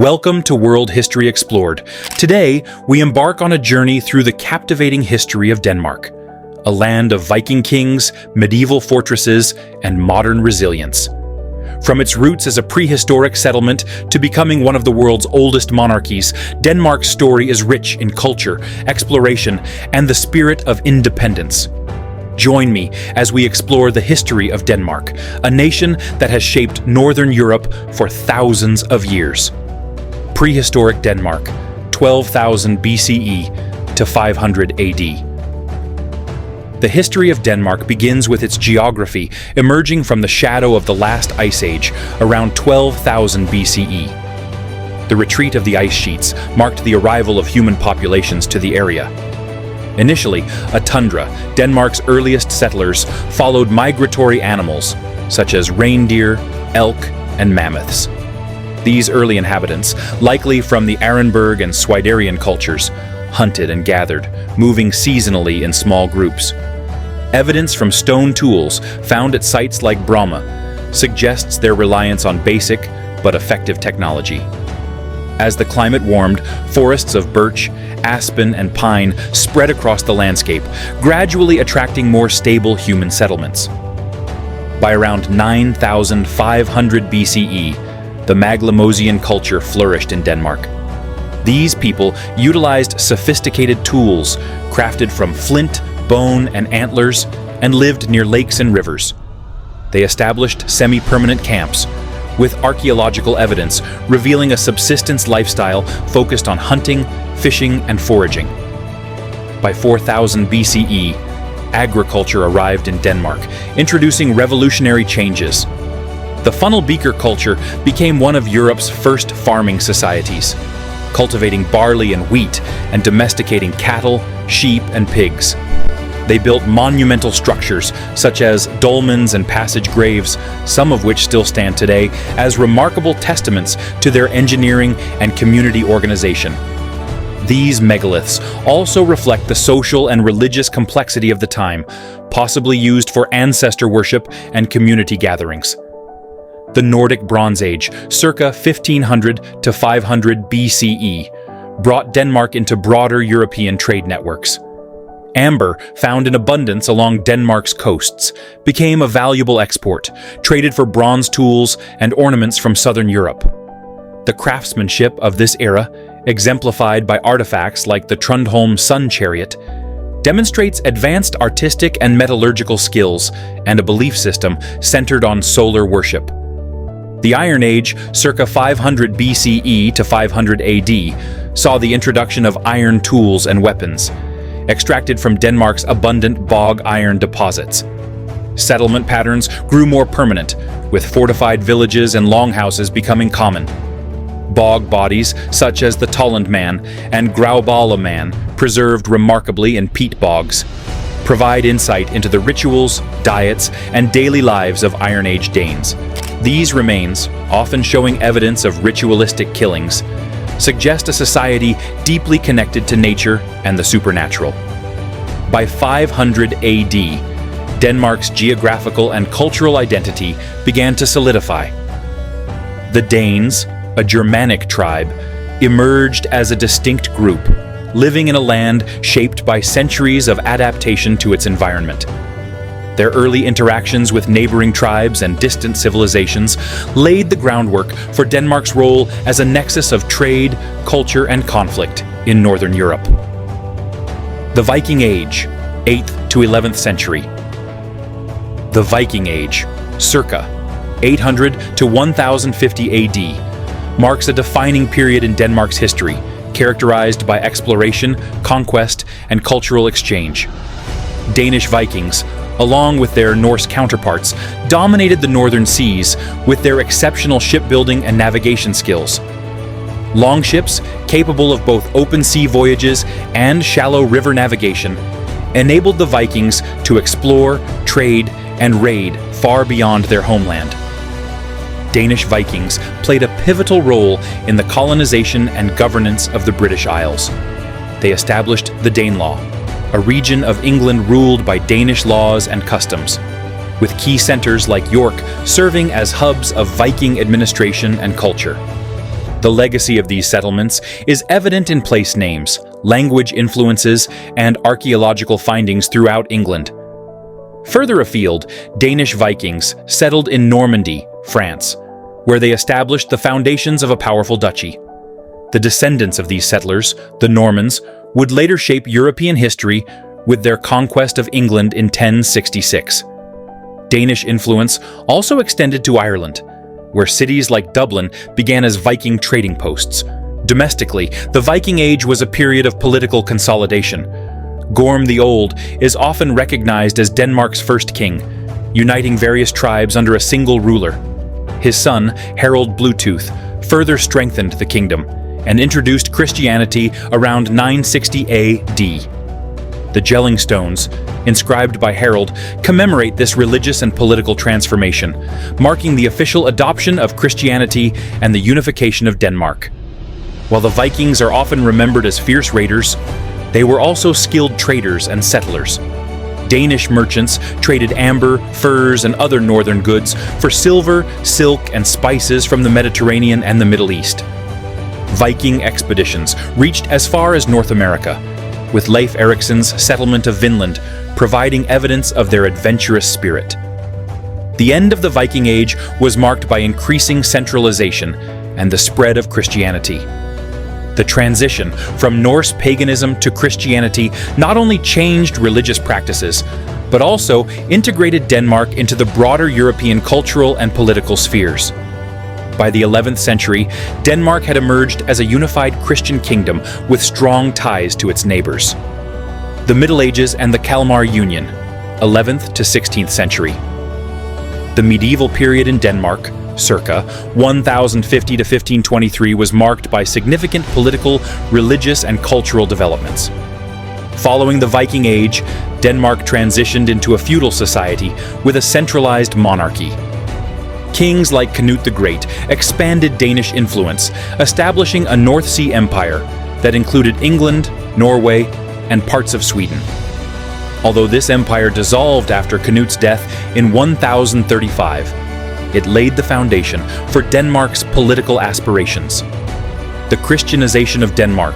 Welcome to World History Explored. Today, we embark on a journey through the captivating history of Denmark, a land of Viking kings, medieval fortresses, and modern resilience. From its roots as a prehistoric settlement to becoming one of the world's oldest monarchies, Denmark's story is rich in culture, exploration, and the spirit of independence. Join me as we explore the history of Denmark, a nation that has shaped Northern Europe for thousands of years. Prehistoric Denmark, 12,000 BCE to 500 AD. The history of Denmark begins with its geography emerging from the shadow of the last ice age around 12,000 BCE. The retreat of the ice sheets marked the arrival of human populations to the area. Initially, a tundra, Denmark's earliest settlers followed migratory animals such as reindeer, elk, and mammoths. These early inhabitants, likely from the Arenberg and Swiderian cultures, hunted and gathered, moving seasonally in small groups. Evidence from stone tools found at sites like Bromma suggests their reliance on basic but effective technology. As the climate warmed, forests of birch, aspen, and pine spread across the landscape, gradually attracting more stable human settlements. By around 9,500 BCE, the Maglemosian culture flourished in Denmark. These people utilized sophisticated tools crafted from flint, bone, and antlers, and lived near lakes and rivers. They established semi-permanent camps, with archaeological evidence revealing a subsistence lifestyle focused on hunting, fishing, and foraging. By 4000 BCE, agriculture arrived in Denmark, introducing revolutionary changes. The funnel beaker culture became one of Europe's first farming societies, cultivating barley and wheat and domesticating cattle, sheep, and pigs. They built monumental structures such as dolmens and passage graves, some of which still stand today as remarkable testaments to their engineering and community organization. These megaliths also reflect the social and religious complexity of the time, possibly used for ancestor worship and community gatherings. The Nordic Bronze Age, circa 1500 to 500 BCE, brought Denmark into broader European trade networks. Amber, found in abundance along Denmark's coasts, became a valuable export, traded for bronze tools and ornaments from southern Europe. The craftsmanship of this era, exemplified by artifacts like the Trundholm sun chariot, demonstrates advanced artistic and metallurgical skills and a belief system centered on solar worship. The Iron Age, circa 500 BCE to 500 AD, saw the introduction of iron tools and weapons, extracted from Denmark's abundant bog iron deposits. Settlement patterns grew more permanent, with fortified villages and longhouses becoming common. Bog bodies, such as the Tolland man and Grauballe man, preserved remarkably in peat bogs, provide insight into the rituals, diets, and daily lives of Iron Age Danes. These remains, often showing evidence of ritualistic killings, suggest a society deeply connected to nature and the supernatural. By 500 AD, Denmark's geographical and cultural identity began to solidify. The Danes, a Germanic tribe, emerged as a distinct group, living in a land shaped by centuries of adaptation to its environment. Their early interactions with neighboring tribes and distant civilizations laid the groundwork for Denmark's role as a nexus of trade, culture, and conflict in Northern Europe. The Viking Age, 8th to 11th century. The Viking Age, circa 800 to 1050 AD, marks a defining period in Denmark's history, characterized by exploration, conquest, and cultural exchange. Danish Vikings, along with their Norse counterparts, dominated the northern seas with their exceptional shipbuilding and navigation skills. Longships, capable of both open sea voyages and shallow river navigation, enabled the Vikings to explore, trade, and raid far beyond their homeland. Danish Vikings played a pivotal role in the colonization and governance of the British Isles. They established the Danelaw, a region of England ruled by Danish laws and customs, with key centers like York serving as hubs of Viking administration and culture. The legacy of these settlements is evident in place names, language influences, and archaeological findings throughout England. Further afield, Danish Vikings settled in Normandy, France, where they established the foundations of a powerful duchy. The descendants of these settlers, the Normans, would later shape European history with their conquest of England in 1066. Danish influence also extended to Ireland, where cities like Dublin began as Viking trading posts. Domestically, the Viking Age was a period of political consolidation. Gorm the Old is often recognized as Denmark's first king, uniting various tribes under a single ruler. His son, Harald Bluetooth, further strengthened the kingdom and introduced Christianity around 960 AD. The Jelling Stones, inscribed by Harald, commemorate this religious and political transformation, marking the official adoption of Christianity and the unification of Denmark. While the Vikings are often remembered as fierce raiders, they were also skilled traders and settlers. Danish merchants traded amber, furs, and other northern goods for silver, silk, and spices from the Mediterranean and the Middle East. Viking expeditions reached as far as North America, with Leif Erikson's settlement of Vinland providing evidence of their adventurous spirit. The end of the Viking Age was marked by increasing centralization and the spread of Christianity. The transition from Norse paganism to Christianity not only changed religious practices, but also integrated Denmark into the broader European cultural and political spheres. By the 11th century, Denmark had emerged as a unified Christian kingdom with strong ties to its neighbors. The Middle Ages and the Kalmar Union, 11th to 16th century. The medieval period in Denmark, circa 1050 to 1523, was marked by significant political, religious, and cultural developments. Following the Viking Age, Denmark transitioned into a feudal society with a centralized monarchy. Kings like Canute the Great expanded Danish influence, establishing a North Sea empire that included England, Norway, and parts of Sweden. Although this empire dissolved after Canute's death in 1035, it laid the foundation for Denmark's political aspirations. The Christianization of Denmark,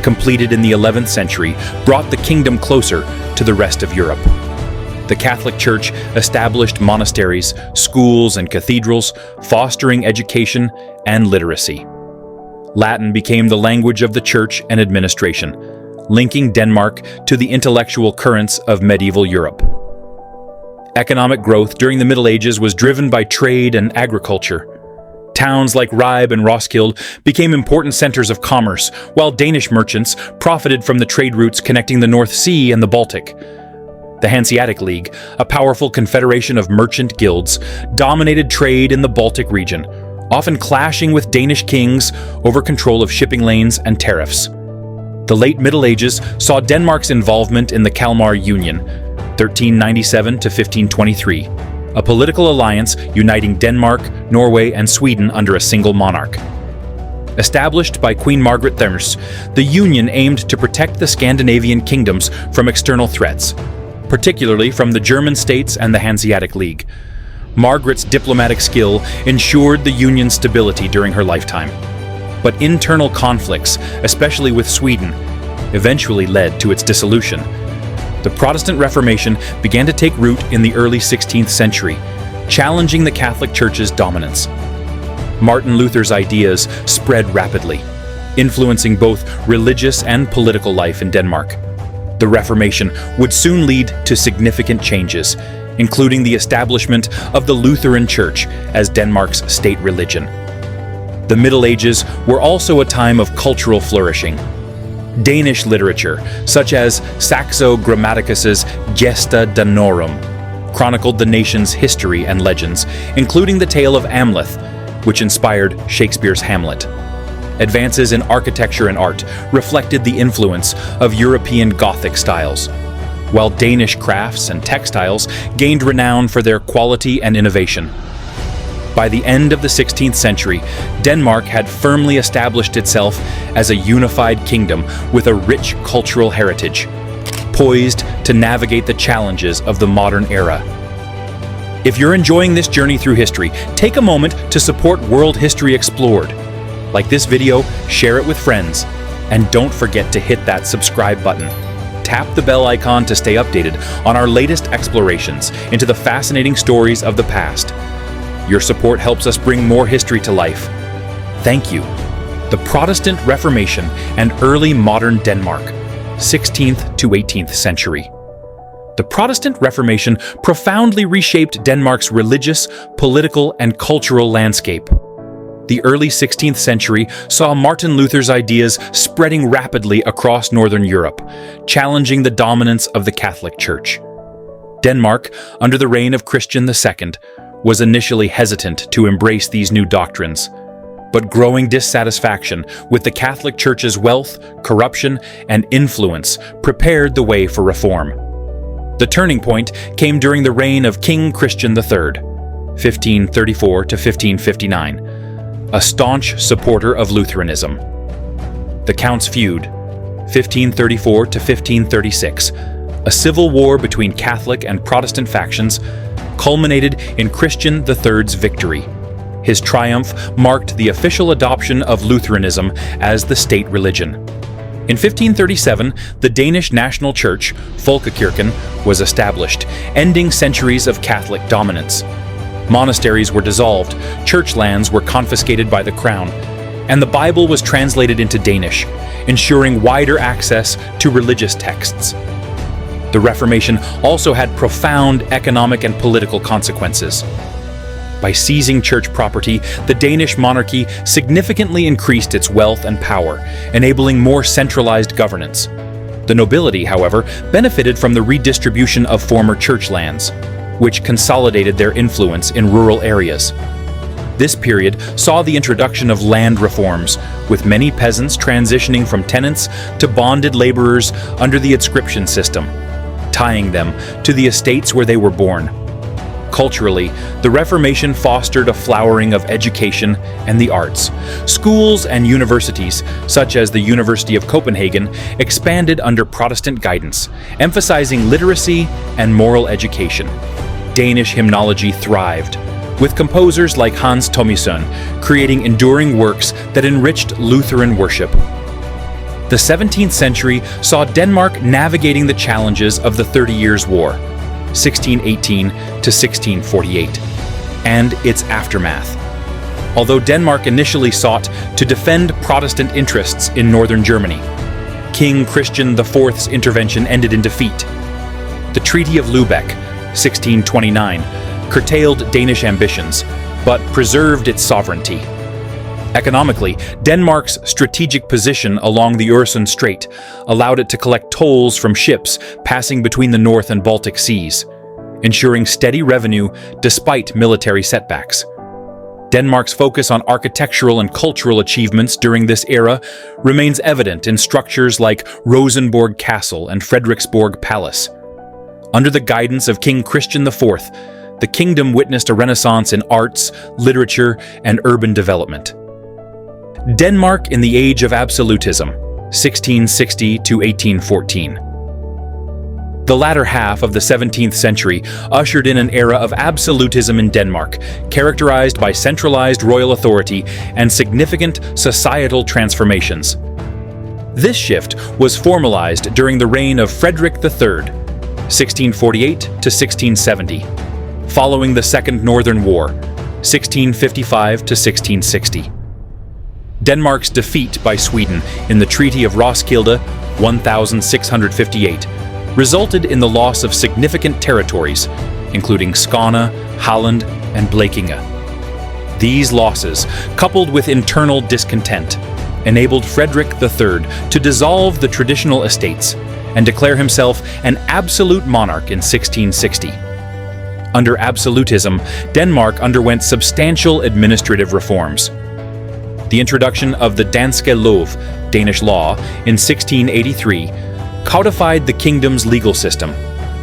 completed in the 11th century, brought the kingdom closer to the rest of Europe. The Catholic Church established monasteries, schools, and cathedrals, fostering education and literacy. Latin became the language of the church and administration, linking Denmark to the intellectual currents of medieval Europe. Economic growth during the Middle Ages was driven by trade and agriculture. Towns like Ribe and Roskilde became important centers of commerce, while Danish merchants profited from the trade routes connecting the North Sea and the Baltic. The Hanseatic League, a powerful confederation of merchant guilds, dominated trade in the Baltic region, often clashing with Danish kings over control of shipping lanes and tariffs. The late Middle Ages saw Denmark's involvement in the Kalmar Union, 1397 to 1523, a political alliance uniting Denmark, Norway, and Sweden under a single monarch. Established by Queen Margaret Thermes, the union aimed to protect the Scandinavian kingdoms from external threats, particularly from the German states and the Hanseatic League. Margaret's diplomatic skill ensured the union's stability during her lifetime. But internal conflicts, especially with Sweden, eventually led to its dissolution. The Protestant Reformation began to take root in the early 16th century, challenging the Catholic Church's dominance. Martin Luther's ideas spread rapidly, influencing both religious and political life in Denmark. The Reformation would soon lead to significant changes, including the establishment of the Lutheran Church as Denmark's state religion. The Middle Ages were also a time of cultural flourishing. Danish literature, such as Saxo Grammaticus's Gesta Danorum, chronicled the nation's history and legends, including the tale of Amleth, which inspired Shakespeare's Hamlet. Advances in architecture and art reflected the influence of European Gothic styles, while Danish crafts and textiles gained renown for their quality and innovation. By the end of the 16th century, Denmark had firmly established itself as a unified kingdom with a rich cultural heritage, poised to navigate the challenges of the modern era. If you're enjoying this journey through history, take a moment to support World History Explored. Like this video, share it with friends, and don't forget to hit that subscribe button. Tap the bell icon to stay updated on our latest explorations into the fascinating stories of the past. Your support helps us bring more history to life. Thank you. The Protestant Reformation and early modern Denmark, 16th to 18th century. The Protestant Reformation profoundly reshaped Denmark's religious, political, and cultural landscape. The early 16th century saw Martin Luther's ideas spreading rapidly across Northern Europe, challenging the dominance of the Catholic Church. Denmark, under the reign of Christian II, was initially hesitant to embrace these new doctrines, but growing dissatisfaction with the Catholic Church's wealth, corruption, and influence prepared the way for reform. The turning point came during the reign of King Christian III, 1534 to 1559, a staunch supporter of Lutheranism. The Count's Feud, 1534 to 1536, a civil war between Catholic and Protestant factions, culminated in Christian III's victory. His triumph marked the official adoption of Lutheranism as the state religion. In 1537, the Danish national church, Folkekirken, was established, ending centuries of Catholic dominance. Monasteries were dissolved, church lands were confiscated by the crown, and the Bible was translated into Danish, ensuring wider access to religious texts. The Reformation also had profound economic and political consequences. By seizing church property, the Danish monarchy significantly increased its wealth and power, enabling more centralized governance. The nobility, however, benefited from the redistribution of former church lands, which consolidated their influence in rural areas. This period saw the introduction of land reforms, with many peasants transitioning from tenants to bonded laborers under the adscription system, tying them to the estates where they were born. Culturally, the Reformation fostered a flowering of education and the arts. Schools and universities, such as the University of Copenhagen, expanded under Protestant guidance, emphasizing literacy and moral education. Danish hymnology thrived, with composers like Hans Thomisen creating enduring works that enriched Lutheran worship. The 17th century saw Denmark navigating the challenges of the 30 Years' War, 1618 to 1648, and its aftermath. Although Denmark initially sought to defend Protestant interests in northern Germany, King Christian IV's intervention ended in defeat. The Treaty of Lübeck, 1629, curtailed Danish ambitions, but preserved its sovereignty. Economically, Denmark's strategic position along the Øresund Strait allowed it to collect tolls from ships passing between the North and Baltic Seas, ensuring steady revenue despite military setbacks. Denmark's focus on architectural and cultural achievements during this era remains evident in structures like Rosenborg Castle and Frederiksborg Palace. Under the guidance of King Christian IV, the kingdom witnessed a renaissance in arts, literature, and urban development. Denmark in the Age of Absolutism, 1660 to 1814. The latter half of the 17th century ushered in an era of absolutism in Denmark, characterized by centralized royal authority and significant societal transformations. This shift was formalized during the reign of Frederick III, 1648 to 1670, following the Second Northern War, 1655 to 1660. Denmark's defeat by Sweden in the Treaty of Roskilde, 1658, resulted in the loss of significant territories, including Skåne, Halland, and Blekinge. These losses, coupled with internal discontent, enabled Frederick III to dissolve the traditional estates and declare himself an absolute monarch in 1660. Under absolutism, Denmark underwent substantial administrative reforms. The introduction of the Danske Lov, Danish law, in 1683 codified the kingdom's legal system,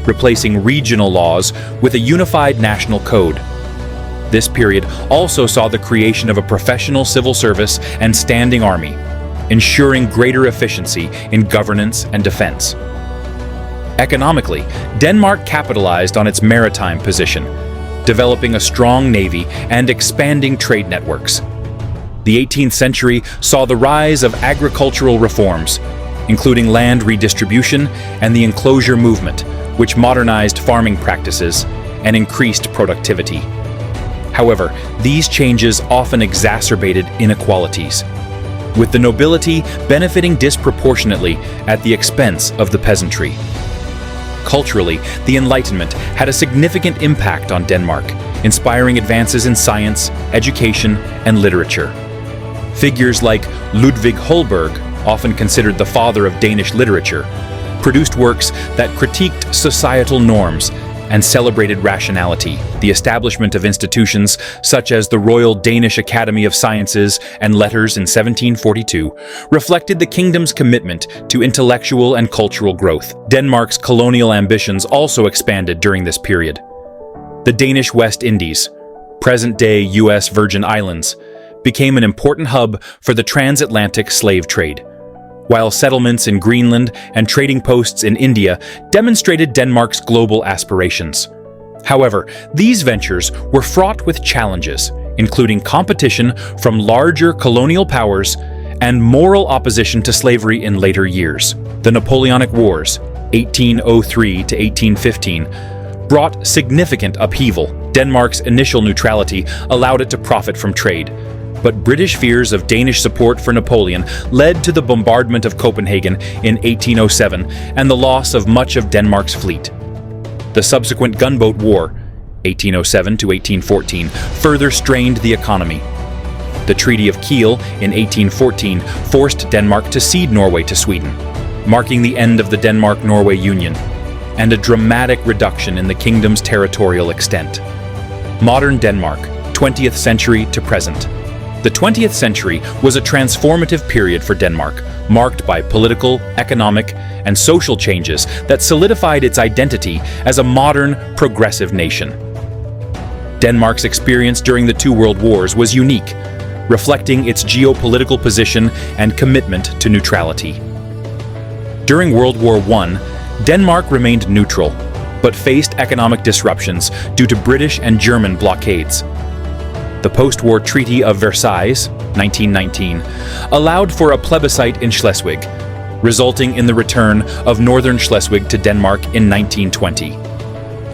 replacing regional laws with a unified national code. This period also saw the creation of a professional civil service and standing army, ensuring greater efficiency in governance and defense. Economically, Denmark capitalized on its maritime position, developing a strong navy and expanding trade networks. The 18th century saw the rise of agricultural reforms, including land redistribution and the enclosure movement, which modernized farming practices and increased productivity. However, these changes often exacerbated inequalities, with the nobility benefiting disproportionately at the expense of the peasantry. Culturally, the Enlightenment had a significant impact on Denmark, inspiring advances in science, education, and literature. Figures like Ludvig Holberg, often considered the father of Danish literature, produced works that critiqued societal norms and celebrated rationality. The establishment of institutions such as the Royal Danish Academy of Sciences and Letters in 1742 reflected the kingdom's commitment to intellectual and cultural growth. Denmark's colonial ambitions also expanded during this period. The Danish West Indies, present-day U.S. Virgin Islands, became an important hub for the transatlantic slave trade, while settlements in Greenland and trading posts in India demonstrated Denmark's global aspirations. However, these ventures were fraught with challenges, including competition from larger colonial powers and moral opposition to slavery in later years. The Napoleonic Wars, 1803 to 1815, brought significant upheaval. Denmark's initial neutrality allowed it to profit from trade, but British fears of Danish support for Napoleon led to the bombardment of Copenhagen in 1807 and the loss of much of Denmark's fleet. The subsequent Gunboat War, 1807 to 1814, further strained the economy. The Treaty of Kiel in 1814 forced Denmark to cede Norway to Sweden, marking the end of the Denmark-Norway Union, and a dramatic reduction in the kingdom's territorial extent. Modern Denmark, 20th century to present. The 20th century was a transformative period for Denmark, marked by political, economic, and social changes that solidified its identity as a modern, progressive nation. Denmark's experience during the two world wars was unique, reflecting its geopolitical position and commitment to neutrality. During World War I, Denmark remained neutral, but faced economic disruptions due to British and German blockades. The post-war Treaty of Versailles, 1919, allowed for a plebiscite in Schleswig, resulting in the return of northern Schleswig to Denmark in 1920.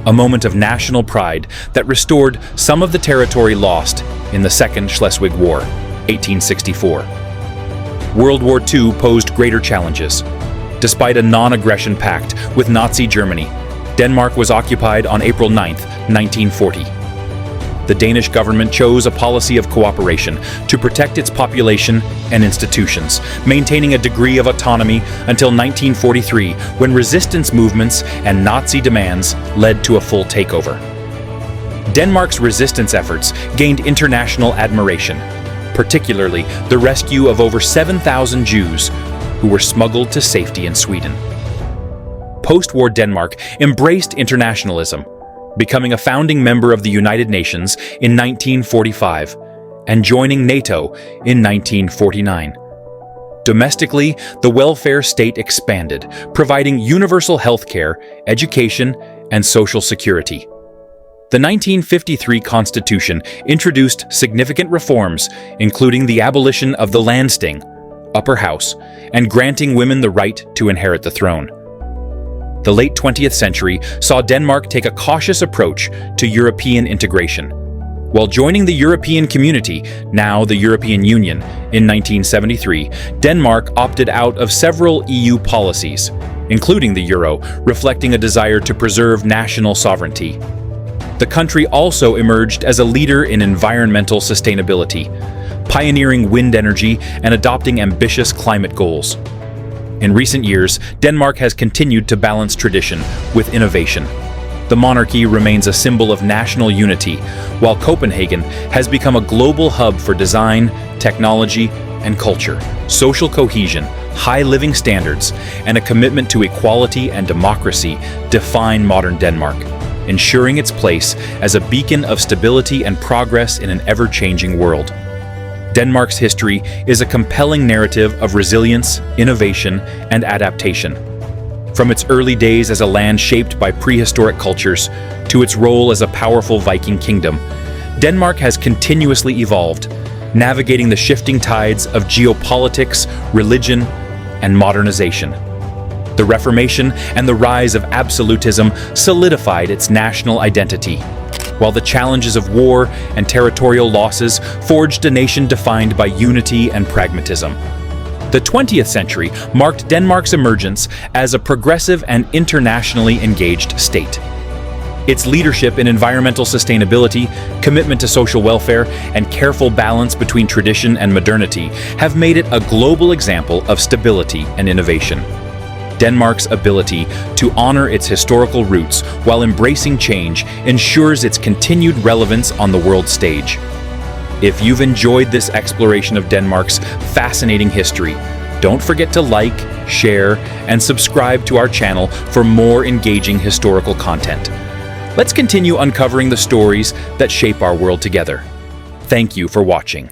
A moment of national pride that restored some of the territory lost in the Second Schleswig War, 1864. World War II posed greater challenges. Despite a non-aggression pact with Nazi Germany, Denmark was occupied on April 9, 1940. The Danish government chose a policy of cooperation to protect its population and institutions, maintaining a degree of autonomy until 1943, when resistance movements and Nazi demands led to a full takeover. Denmark's resistance efforts gained international admiration, particularly the rescue of over 7,000 Jews who were smuggled to safety in Sweden. Post-war Denmark embraced internationalism, becoming a founding member of the United Nations in 1945 and joining NATO in 1949. Domestically, the welfare state expanded, providing universal health care, education, and social security. The 1953 Constitution introduced significant reforms, including the abolition of the Landsting, upper house, and granting women the right to inherit the throne. The late 20th century saw Denmark take a cautious approach to European integration. While joining the European Community, now the European Union, in 1973, Denmark opted out of several EU policies, including the euro, reflecting a desire to preserve national sovereignty. The country also emerged as a leader in environmental sustainability, pioneering wind energy and adopting ambitious climate goals. In recent years, Denmark has continued to balance tradition with innovation. The monarchy remains a symbol of national unity, while Copenhagen has become a global hub for design, technology, and culture. Social cohesion, high living standards, and a commitment to equality and democracy define modern Denmark, ensuring its place as a beacon of stability and progress in an ever-changing world. Denmark's history is a compelling narrative of resilience, innovation, and adaptation. From its early days as a land shaped by prehistoric cultures to its role as a powerful Viking kingdom, Denmark has continuously evolved, navigating the shifting tides of geopolitics, religion, and modernization. The Reformation and the rise of absolutism solidified its national identity, while the challenges of war and territorial losses forged a nation defined by unity and pragmatism. The 20th century marked Denmark's emergence as a progressive and internationally engaged state. Its leadership in environmental sustainability, commitment to social welfare, and careful balance between tradition and modernity have made it a global example of stability and innovation. Denmark's ability to honor its historical roots while embracing change ensures its continued relevance on the world stage. If you've enjoyed this exploration of Denmark's fascinating history, don't forget to like, share, and subscribe to our channel for more engaging historical content. Let's continue uncovering the stories that shape our world together. Thank you for watching.